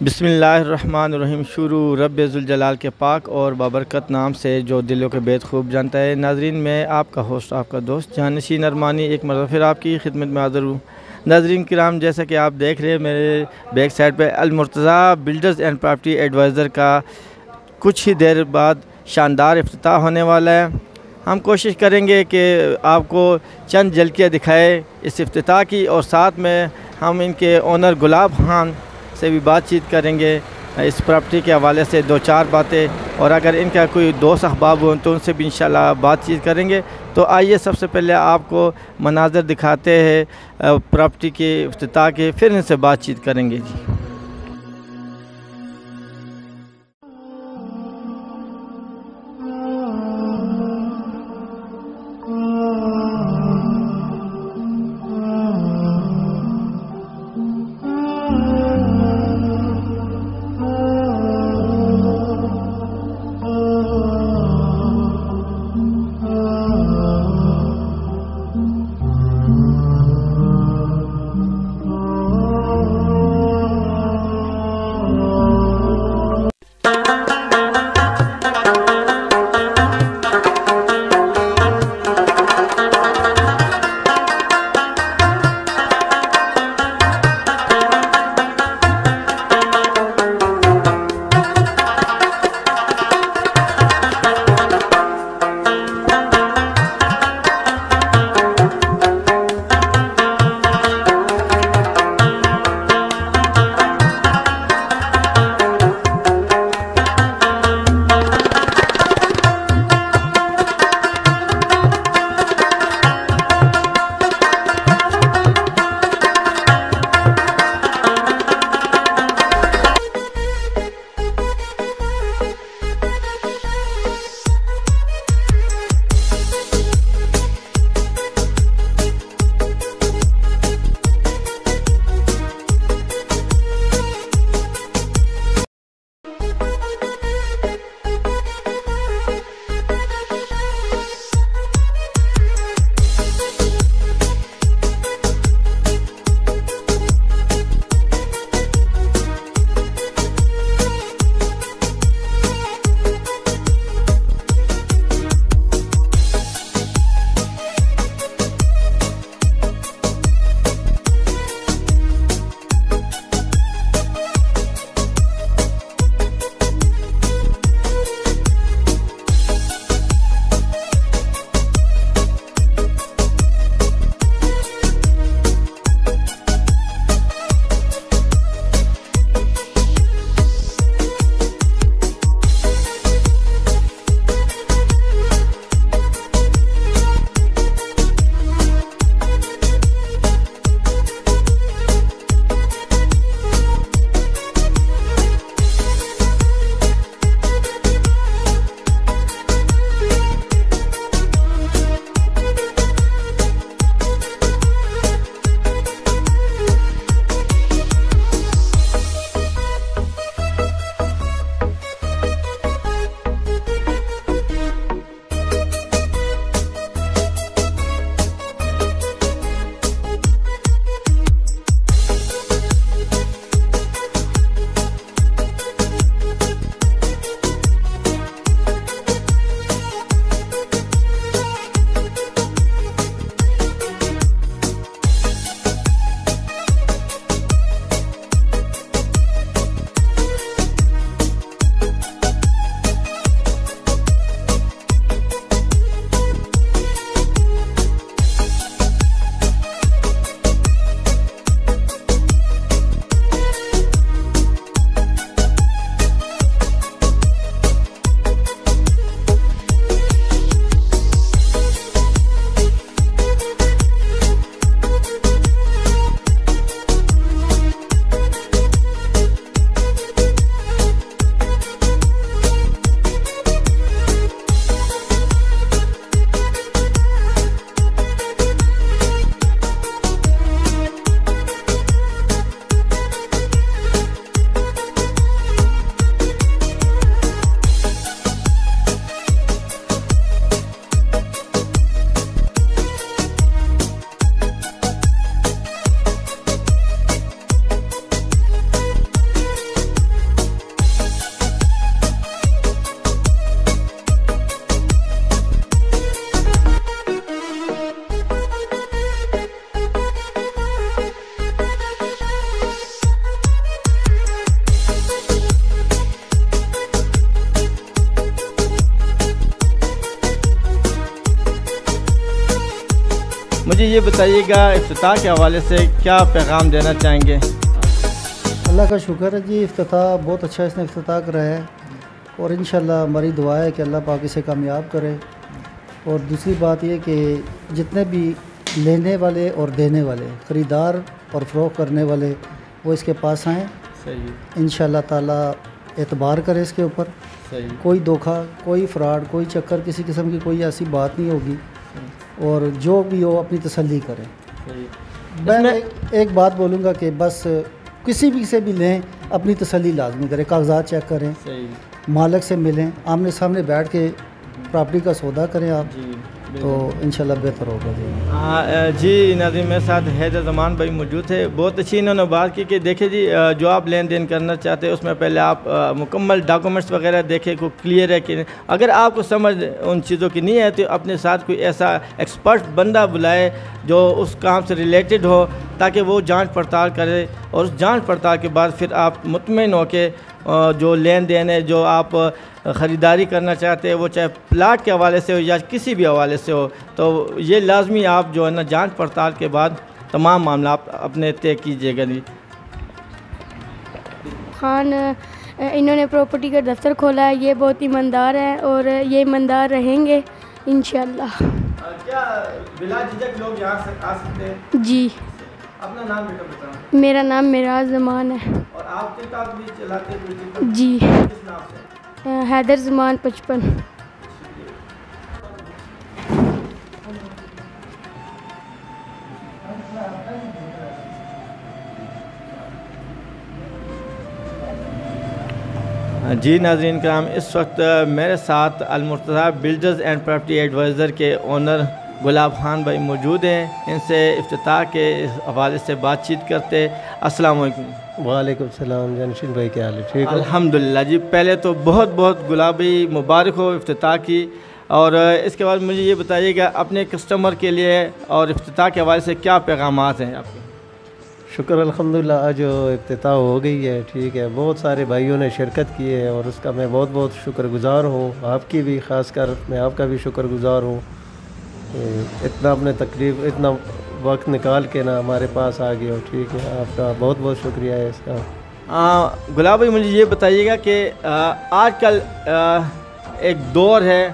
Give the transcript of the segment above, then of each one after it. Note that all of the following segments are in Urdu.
بسم اللہ الرحمن الرحیم۔ شروع رب ذوالجلال کے پاک اور بابرکت نام سے جو دلوں کے بید خوب جانتا ہے۔ ناظرین، میں آپ کا ہوسٹ، آپ کا دوست جہانشین ارمانی ایک مرتبہ پھر آپ کی خدمت میں حاضر ہوں۔ ناظرین کرام، جیسا کہ آپ دیکھ رہے ہیں میرے بیک سائڈ پہ المرتضیٰ بلڈرز اینڈ پراپرٹی ایڈوائزر کا کچھ ہی دیر بعد شاندار افتتاح ہونے والا ہے۔ ہم کوشش کریں گے کہ آپ کو چند جھلکیاں دکھائے اس افتتاح کی، اور ساتھ میں ہم ان کے اونر گلاب خان سے بھی بات چیت کریں گے اس پراپرٹی کے حوالے سے دو چار باتیں، اور اگر ان کا کوئی دوست احباب ہوں تو ان سے بھی انشاءاللہ بات چیت کریں گے۔ تو آئیے سب سے پہلے آپ کو مناظر دکھاتے ہیں پراپرٹی کے افتتاح کے، پھر ان سے بات چیت کریں گے۔ جی یہ بتائیے گا افتتاح کے حوالے سے کیا پیغام دینا چاہیں گے؟ اللہ کا شکر ہے جی، افتتاح بہت اچھا اس نے افتتاح کرا ہے، اور انشاءاللہ ہماری دعا ہے کہ اللہ پاک اسے کامیاب کرے۔ اور دوسری بات یہ کہ جتنے بھی لینے والے اور دینے والے، خریدار اور فروخت کرنے والے، وہ اس کے پاس آئیں، صحیح، انشاءاللہ تعالیٰ اعتبار کرے اس کے اوپر، صحیح، کوئی کوئی دھوکہ، کوئی فراڈ، کوئی چکر، کسی قسم کی کوئی ایسی بات نہیں ہوگی، اور جو بھی ہو اپنی تسلی کریں۔ میں ایک بات بولوں گا کہ بس کسی بھی سے بھی لیں، اپنی تسلی لازمی کریں، کاغذات چیک کریں، مالک سے ملیں، آمنے سامنے بیٹھ کے پراپرٹی کا سودا کریں آپ، تو انشاءاللہ بہتر ہوگا جی۔ جی ناظرین، میرے ساتھ حیدر زمان بھائی موجود تھے، بہت اچھی انہوں نے بات کی کہ دیکھیں جی جو آپ لین دین کرنا چاہتے ہیں اس میں پہلے آپ مکمل ڈاکومنٹس وغیرہ دیکھیں کو کلیئر ہے کہ نہیں۔ اگر آپ کو سمجھ ان چیزوں کی نہیں ہے تو اپنے ساتھ کوئی ایسا ایکسپرٹ بندہ بلائے جو اس کام سے ریلیٹڈ ہو، تاکہ وہ جانچ پڑتال کرے، اور اس جانچ پڑتال کے بعد پھر آپ مطمئن ہو کہ جو لین دین ہے، جو آپ خریداری کرنا چاہتے ہیں، وہ چاہے پلاٹ کے حوالے سے ہو یا کسی بھی حوالے سے ہو، تو یہ لازمی آپ جو ہے نا جانچ پڑتال کے بعد تمام معاملات اپنے طے کیجیے گا جی۔ خان انہوں نے پراپرٹی کا دفتر کھولا ہے، یہ بہت ایماندار ہیں اور یہ ایماندار رہیں گے انشاءاللہ۔ کیا بلا جھجک لوگ یہاں سے آ سکتے ہیں؟ جی۔ اپنا نام بیٹا بتائیں۔ میرا نام معراج زمان ہے۔ اور آپ ٹک ٹاک بھی چلاتے ہیں؟ جی۔ کس نام سے؟ حیدر زمان 55۔ جی ناظرین کرام، اس وقت میرے ساتھ المرتضیٰ بلڈرز اینڈ پراپرٹی ایڈوائزر کے اونر گلاب خان بھائی موجود ہیں، ان سے افتتاح کے حوالے سے بات چیت کرتے۔ السلام علیکم۔ وعلیکم السلام جانشین بھائی، کیا حال ہے؟ ٹھیک ہے الحمدللہ جی۔ پہلے تو بہت بہت گلابی مبارک ہو افتتاح کی، اور اس کے بعد مجھے یہ بتائیے گا اپنے کسٹمر کے لیے اور افتتاح کے حوالے سے کیا پیغامات ہیں آپ کے؟ شکر الحمدللہ، آج افتتاح ہو گئی ہے، ٹھیک ہے، بہت سارے بھائیوں نے شرکت کی ہے، اور اس کا میں بہت بہت شکر گزار ہوں، آپ کی بھی، خاص کر میں آپ کا بھی شکر گزار ہوں، اتنا اپنے تکلیف اتنا وقت نکال کے نا ہمارے پاس آ گئے ہو، ٹھیک ہے، آپ کا بہت بہت شکریہ ہے اس کا۔ گلاب بھائی مجھے یہ بتائیے گا کہ آج کل ایک دور ہے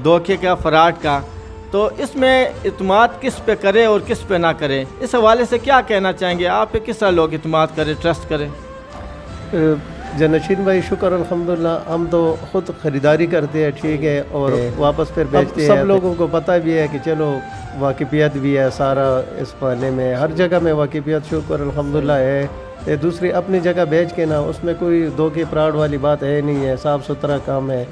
دھوکے کا، فراڈ کا، تو اس میں اعتماد کس پہ کرے اور کس پہ نہ کرے، اس حوالے سے کیا کہنا چاہیں گے؟ آپ پہ کس طرح لوگ اعتماد کریں، ٹرسٹ کریں؟ جنشین بھائی شکر الحمدللہ، ہم تو خود خریداری کرتے ہیں، ٹھیک ہے، اور واپس پھر بیچتے ہیں۔ سب لوگوں کو پتہ بھی ہے کہ چلو واقفیت بھی ہے سارا اس معنی میں، ہر جگہ میں واقفیت شکر الحمدللہ ہے۔ دوسری اپنی جگہ بیچ کے نا اس میں کوئی دھوکے فراڈ والی بات ہے نہیں ہے، صاف ستھرا کام ہے،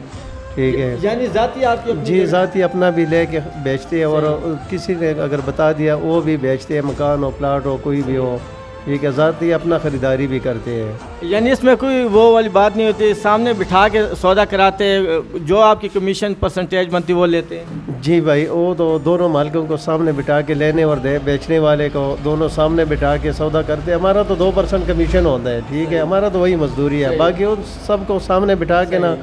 ٹھیک ہے۔ یعنی ذاتی آپ کی؟ جی، ذاتی اپنا بھی لے کے بیچتے ہیں، اور کسی نے اگر بتا دیا وہ بھی بیچتے ہیں، مکان ہو، پلاٹ ہو، کوئی بھی ہو، ٹھیک ہے، ذاتی اپنا خریداری بھی کرتے ہیں۔ یعنی اس میں کوئی وہ والی بات نہیں ہوتی، سامنے بٹھا کے سودا کراتے، جو آپ کی کمیشن پرسنٹیج بنتی وہ لیتے ہیں؟ جی بھائی، وہ تو دونوں مالکوں کو سامنے بٹھا کے، لینے اور بیچنے والے کو دونوں سامنے بٹھا کے سودا کرتے ہیں۔ ہمارا تو 2% کمیشن ہوتا ہے، ٹھیک ہے، ہمارا تو وہی مزدوری ہے، باقی ان سب کو سامنے بٹھا کے نا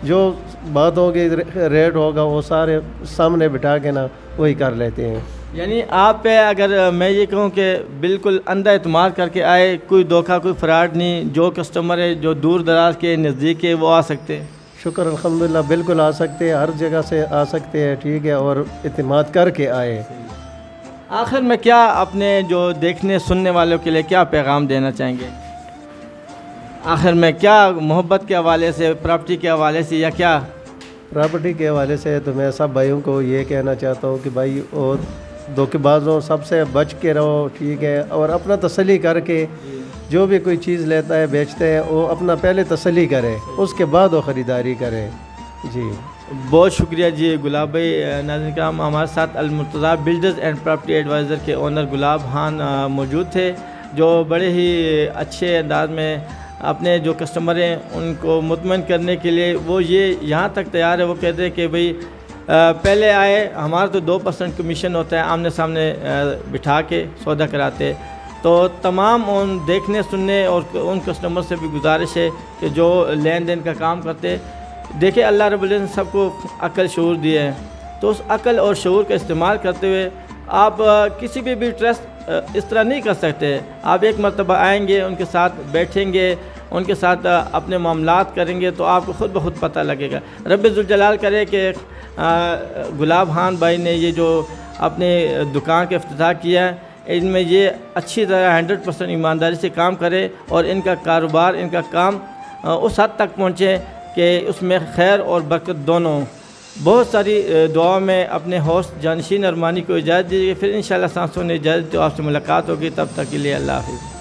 جو بات ہوگی، ریٹ ہوگا، وہ سارے سامنے بٹھا کے نا وہی کر لیتے ہیں۔ یعنی آپ پہ اگر میں یہ کہوں کہ بالکل اندھا اعتماد کر کے آئے، کوئی دھوکہ، کوئی فراڈ نہیں، جو کسٹمر ہے جو دور دراز کے نزدیک کے وہ آ سکتے ہیں؟ شکر الحمدللہ، بالکل آ سکتے ہیں، ہر جگہ سے آ سکتے ہیں، ٹھیک ہے، اور اعتماد کر کے آئے۔ آخر میں کیا اپنے جو دیکھنے سننے والوں کے لیے کیا پیغام دینا چاہیں گے؟ آخر میں کیا محبت کے حوالے سے، پراپرٹی کے حوالے سے، یا کیا؟ پراپرٹی کے حوالے سے تو میں سب بھائیوں کو یہ کہنا چاہتا ہوں کہ بھائی اور دھوکے بازوں سب سے بچ کے رہو، ٹھیک ہے، اور اپنا تسلی کر کے جو بھی کوئی چیز لیتا ہے بیچتے ہیں وہ اپنا پہلے تسلی کرے، اس کے بعد وہ خریداری کرے۔ جی بہت شکریہ جی گلاب بھائی۔ ناظرین کرام، ہمارے ساتھ المرتضیٰ بلڈرز اینڈ پراپرٹی ایڈوائزر کے اونر گلاب خان موجود تھے، جو بڑے ہی اچھے انداز میں اپنے جو کسٹمر ہیں ان کو مطمئن کرنے کے لیے وہ یہ یہاں تک تیار ہے، وہ کہتے ہیں کہ بھئی پہلے آئے، ہمارا تو 2% کمیشن ہوتا ہے، آمنے سامنے بٹھا کے سودا کراتے۔ تو تمام ان دیکھنے سننے اور ان کسٹمر سے بھی گزارش ہے کہ جو لین دین کا کام کرتے، دیکھیں اللہ رب العزت نے سب کو عقل شعور دیے ہیں، تو اس عقل اور شعور کا استعمال کرتے ہوئے آپ کسی بھی ٹرسٹ اس طرح نہیں کر سکتے. آپ ایک مرتبہ آئیں گے، ان کے ساتھ بیٹھیں گے، ان کے ساتھ اپنے معاملات کریں گے تو آپ کو خود بخود پتہ لگے گا. رب ذوالجلال کرے کہ گلاب خان بھائی نے یہ جو اپنے دکان کا افتتاح کیا ہے، ان میں یہ اچھی طرح 100% ایمانداری سے کام کرے اور ان کا کاروبار، ان کا کام اس حد تک پہنچے کہ اس میں خیر اور برکت دونوں. بہت ساری دعاؤں میں اپنے ہوسٹ جانشین ارمانی کو اجازت دیجیے. پھر انشاءاللہ سانسوں نے اجازت تو آپ سے ملاقات ہوگی. تب تک کے لیے اللہ حافظ.